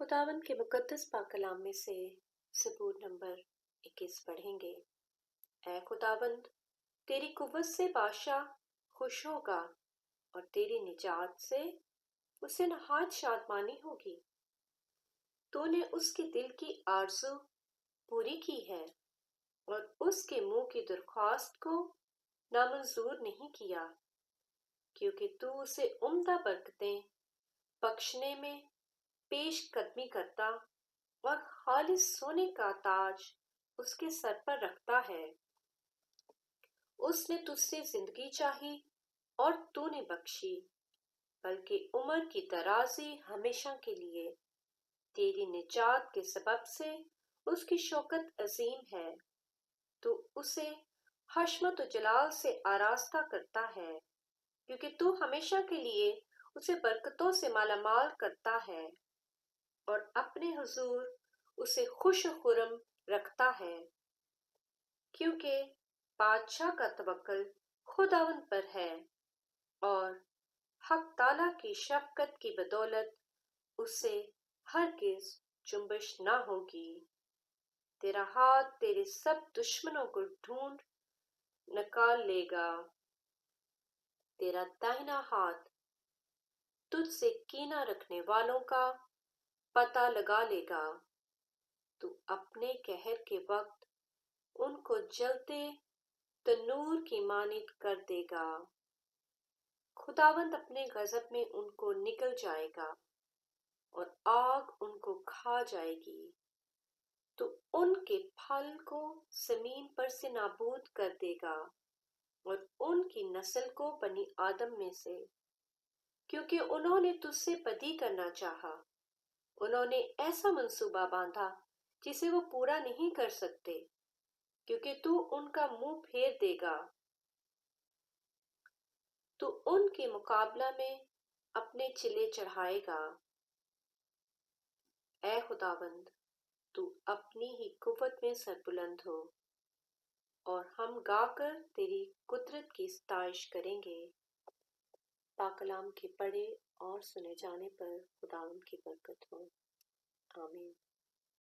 खुदावंद के मुकद्दस पाक कलाम में से सबूर नंबर 21 पढ़ेंगे। ऐ खुदावंद, तेरी कुव्वत से बादशाह खुश होगा और तेरी निजात से उसे नहायत शादमानी होगी। तूने उसके दिल की आरज़ू पूरी की है और उसके मुंह की दरख्वास्त को नामंजूर नहीं किया, क्योंकि तू उसे उम्दा बरकतें बख्शने में पेश कदमी करता और खालिस सोने का ताज उसके सर पर रखता है। उसने तुझसे जिंदगी चाही और तूने बख्शी, बल्कि उम्र की दराजी हमेशा के लिए। तेरी निजात के सबब से उसकी शौकत अजीम है। तू उसे हशमत व जलाल से आरास्ता करता है, क्योंकि तू हमेशा के लिए उसे बरकतों से मालामाल करता है और अपने हुजूर उसे खुश खुरम रखता है। क्योंकि बादशाह का तवक्कुल खुदावंद पर है और हक ताला की शफकत की बदौलत उसे हरगिज जुम्बिश ना होगी। तेरा हाथ तेरे सब दुश्मनों को ढूंढ निकाल लेगा। तेरा दाहिना हाथ तुझसे कीना रखने वालों का पता लगा लेगा। तू अपने कहर के वक्त उनको जलते तनूर की मानित कर देगा। खुदावंद अपने गजब में उनको निकल जाएगा और आग उनको खा जाएगी। तो उनके फल को जमीन पर से नाबूद कर देगा और उनकी नस्ल को बनी आदम में से, क्योंकि उन्होंने तुझसे बदी करना चाहा। उन्होंने ऐसा मंसूबा बांधा जिसे वो पूरा नहीं कर सकते, क्योंकि तू उनका मुंह फेर देगा। तू उनके मुकाबला में अपने चिल्ले चढ़ाएगा। ऐ खुदावंद, तू अपनी ही कुव्वत में सरबुलंद हो और हम गाकर तेरी कुदरत की सताइश करेंगे। पाक कलाम के पढ़े और सुने जाने पर खुदावंद की बरकत हो। आमीन।